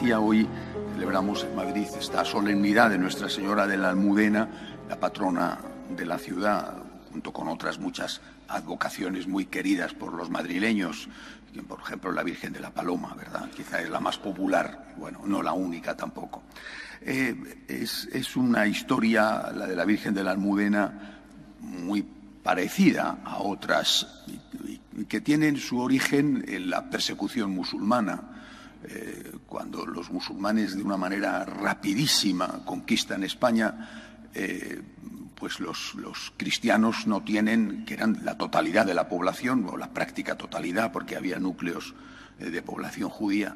decía, hoy celebramos en Madrid esta solemnidad de Nuestra Señora de la Almudena, la patrona de la ciudad, junto con otras muchas advocaciones muy queridas por los madrileños, por ejemplo la Virgen de la Paloma, ¿verdad? Quizá es la más popular, bueno, no la única tampoco. Es una historia, la de la Virgen de la Almudena, muy parecida a otras y que tienen su origen en la persecución musulmana. Cuando los musulmanes de una manera rapidísima conquistan España, pues los cristianos no tienen, que eran la totalidad de la población, o la práctica totalidad, porque había núcleos de población judía,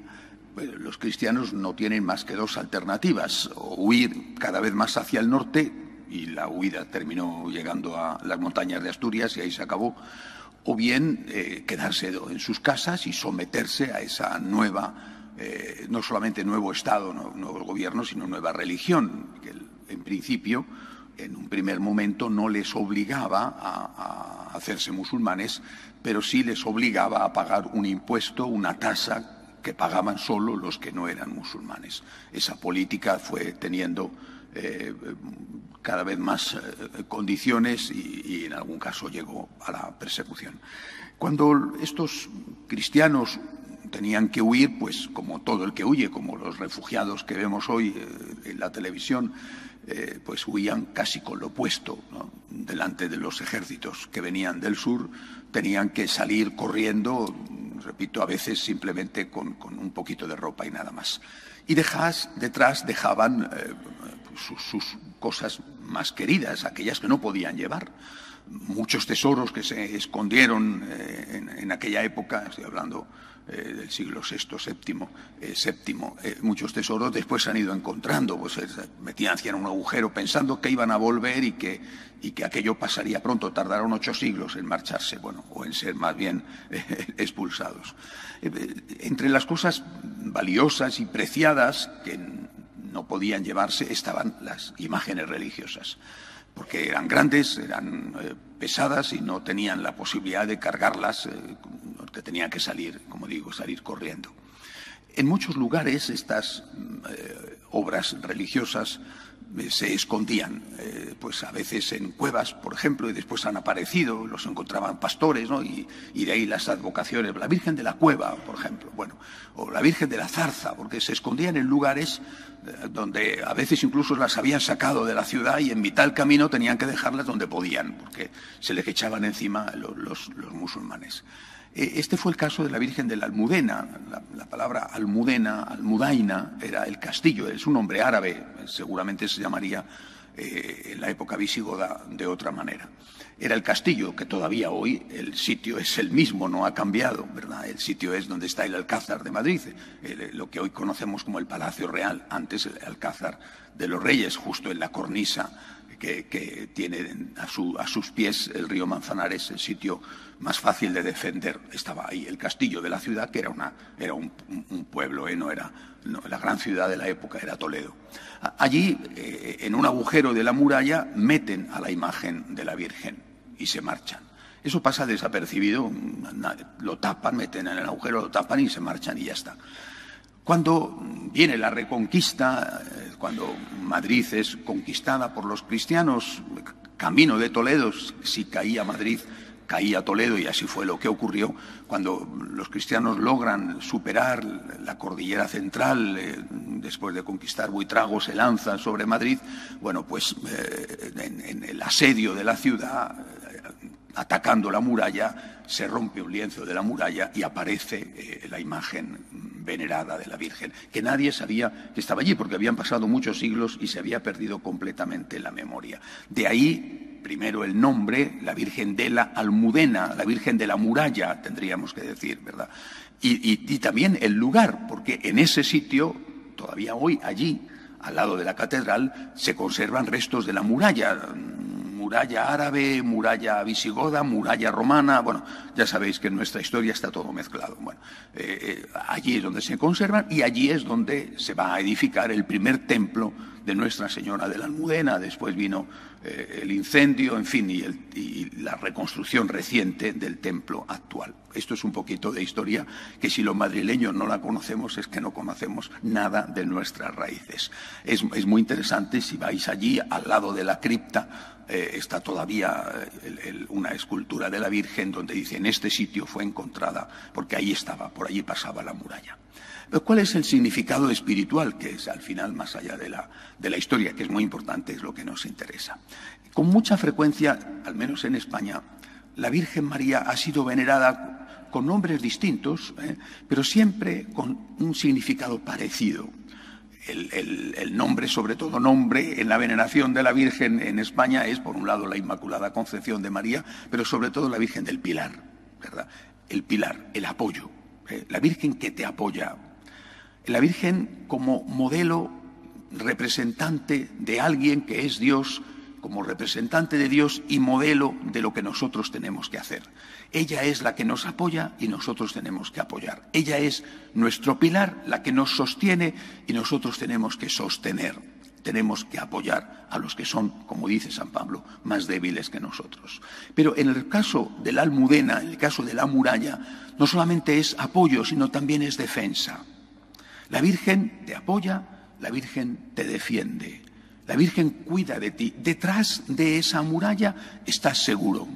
pues los cristianos no tienen más que dos alternativas: o huir cada vez más hacia el norte, y la huida terminó llegando a las montañas de Asturias y ahí se acabó, o bien quedarse en sus casas y someterse a esa nueva, no solamente nuevo Estado, nuevo gobierno, sino nueva religión, que en principio, en un primer momento, no les obligaba a hacerse musulmanes, pero sí les obligaba a pagar un impuesto, una tasa que pagaban solo los que no eran musulmanes. Esa política fue teniendo cada vez más condiciones y en algún caso llegó a la persecución. Cuando estos cristianos tenían que huir, pues como todo el que huye, como los refugiados que vemos hoy en la televisión, pues huían casi con lo opuesto, ¿no? Delante de los ejércitos que venían del sur, tenían que salir corriendo, repito, a veces simplemente con un poquito de ropa y nada más. Y detrás dejaban sus cosas más queridas, aquellas que no podían llevar. Muchos tesoros que se escondieron en aquella época, estoy hablando del siglo VI, muchos tesoros después se han ido encontrando, pues hacían un agujero pensando que iban a volver y que aquello pasaría pronto. Tardaron 8 siglos en marcharse, bueno, o en ser más bien expulsados. Entre las cosas valiosas y preciadas que no podían llevarse estaban las imágenes religiosas, porque eran grandes, eran pesadas y no tenían la posibilidad de cargarlas, que tenían que salir, como digo, salir corriendo. En muchos lugares estas obras religiosas se escondían, pues a veces en cuevas, por ejemplo, y después han aparecido, los encontraban pastores, ¿no? Y de ahí las advocaciones, la Virgen de la Cueva, por ejemplo, bueno, o la Virgen de la Zarza, porque se escondían en lugares donde a veces incluso las habían sacado de la ciudad y en mitad del camino tenían que dejarlas donde podían, porque se les echaban encima los musulmanes. Este fue el caso de la Virgen de la Almudena. La palabra Almudena, Almudaina, era el castillo, es un nombre árabe, seguramente se llamaría en la época visigoda de otra manera. Era el castillo, que todavía hoy el sitio es el mismo, no ha cambiado, ¿verdad? El sitio es donde está el Alcázar de Madrid, lo que hoy conocemos como el Palacio Real, antes el Alcázar de los Reyes, justo en la cornisa que tiene a sus pies el río Manzanares, el sitio más fácil de defender. Estaba ahí el castillo de la ciudad, que era un pueblo, la gran ciudad de la época era Toledo. Allí, en un agujero de la muralla, meten a la imagen de la Virgen y se marchan. Eso pasa desapercibido, lo tapan, meten en el agujero, lo tapan y se marchan y ya está. Cuando viene la Reconquista, cuando Madrid es conquistada por los cristianos, camino de Toledo, si caía Madrid, caía Toledo, y así fue lo que ocurrió. Cuando los cristianos logran superar la cordillera central, después de conquistar Buitrago, se lanzan sobre Madrid, bueno, pues en el asedio de la ciudad, atacando la muralla, se rompe un lienzo de la muralla y aparece la imagen venerada de la Virgen, que nadie sabía que estaba allí, porque habían pasado muchos siglos y se había perdido completamente la memoria. De ahí, primero el nombre, la Virgen de la Almudena, la Virgen de la Muralla, tendríamos que decir, ¿verdad? Y también el lugar, porque en ese sitio, todavía hoy, allí, al lado de la catedral, se conservan restos de la muralla. Muralla árabe, muralla visigoda, muralla romana. Bueno, ya sabéis que en nuestra historia está todo mezclado. Bueno, allí es donde se conservan y allí es donde se va a edificar el primer templo de Nuestra Señora de la Almudena, después vino el incendio, en fin, y la reconstrucción reciente del templo actual. Esto es un poquito de historia que si los madrileños no la conocemos es que no conocemos nada de nuestras raíces. Es muy interesante, si vais allí, al lado de la cripta, está todavía una escultura de la Virgen donde dice: en este sitio fue encontrada, porque ahí estaba, por allí pasaba la muralla. Pero ¿cuál es el significado espiritual, que es al final, más allá de la historia, que es muy importante, es lo que nos interesa? Con mucha frecuencia, al menos en España, la Virgen María ha sido venerada con nombres distintos, pero siempre con un significado parecido. El nombre, sobre todo nombre, en la veneración de la Virgen en España es, por un lado, la Inmaculada Concepción de María, pero sobre todo la Virgen del Pilar, ¿verdad? El pilar, el apoyo, la Virgen que te apoya. La Virgen como modelo representante de alguien que es Dios, como representante de Dios y modelo de lo que nosotros tenemos que hacer. Ella es la que nos apoya y nosotros tenemos que apoyar. Ella es nuestro pilar, la que nos sostiene y nosotros tenemos que sostener. Tenemos que apoyar a los que son, como dice San Pablo, más débiles que nosotros. Pero en el caso de la Almudena, en el caso de la muralla, no solamente es apoyo, sino también es defensa. La Virgen te apoya, la Virgen te defiende, la Virgen cuida de ti. Detrás de esa muralla estás seguro.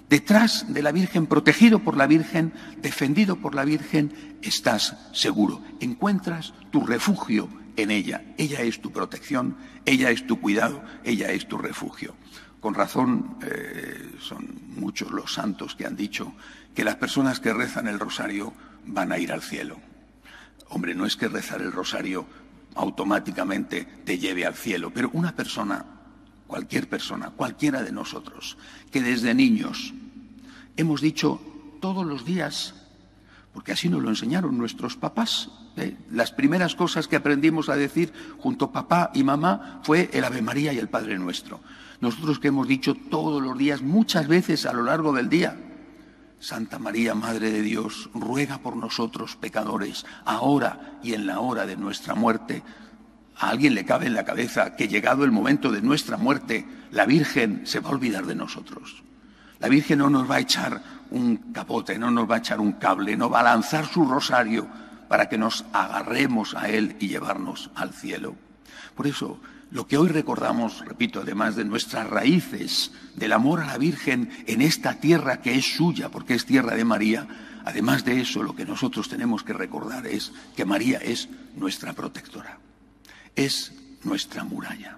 Detrás de la Virgen, protegido por la Virgen, defendido por la Virgen, estás seguro. Encuentras tu refugio en ella. Ella es tu protección, ella es tu cuidado, ella es tu refugio. Con razón son muchos los santos que han dicho que las personas que rezan el rosario van a ir al cielo. Hombre, no es que rezar el rosario automáticamente te lleve al cielo, pero una persona, cualquier persona, cualquiera de nosotros, que desde niños hemos dicho todos los días, porque así nos lo enseñaron nuestros papás, las primeras cosas que aprendimos a decir junto a papá y mamá fue el Ave María y el Padre Nuestro. Nosotros que hemos dicho todos los días, muchas veces a lo largo del día: Santa María, Madre de Dios, ruega por nosotros pecadores, ahora y en la hora de nuestra muerte. ¿A alguien le cabe en la cabeza que llegado el momento de nuestra muerte, la Virgen se va a olvidar de nosotros? La Virgen no nos va a echar un capote, no nos va a echar un cable, no va a lanzar su rosario para que nos agarremos a él y llevarnos al cielo. Por eso, lo que hoy recordamos, repito, además de nuestras raíces, del amor a la Virgen en esta tierra que es suya, porque es tierra de María, además de eso, lo que nosotros tenemos que recordar es que María es nuestra protectora, es nuestra muralla,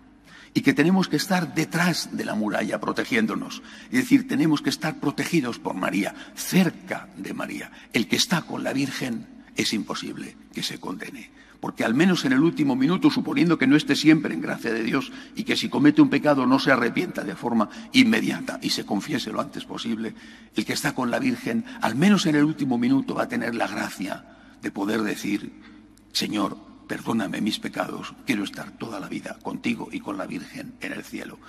y que tenemos que estar detrás de la muralla protegiéndonos. Es decir, tenemos que estar protegidos por María, cerca de María. El que está con la Virgen es imposible que se condene, porque al menos en el último minuto, suponiendo que no esté siempre en gracia de Dios y que si comete un pecado no se arrepienta de forma inmediata y se confiese lo antes posible, el que está con la Virgen, al menos en el último minuto, va a tener la gracia de poder decir: Señor, perdóname mis pecados, quiero estar toda la vida contigo y con la Virgen en el cielo.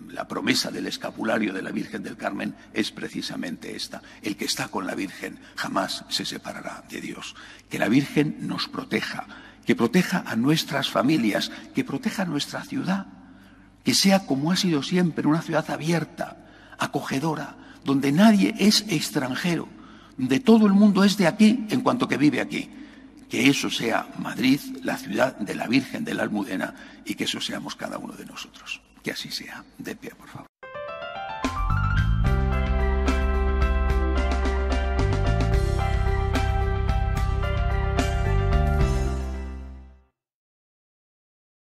La promesa del escapulario de la Virgen del Carmen es precisamente esta: el que está con la Virgen jamás se separará de Dios. Que la Virgen nos proteja, que proteja a nuestras familias, que proteja a nuestra ciudad, que sea como ha sido siempre, una ciudad abierta, acogedora, donde nadie es extranjero, donde todo el mundo es de aquí en cuanto que vive aquí. Que eso sea Madrid, la ciudad de la Virgen de la Almudena, y que eso seamos cada uno de nosotros. Que así sea. De pie, por favor.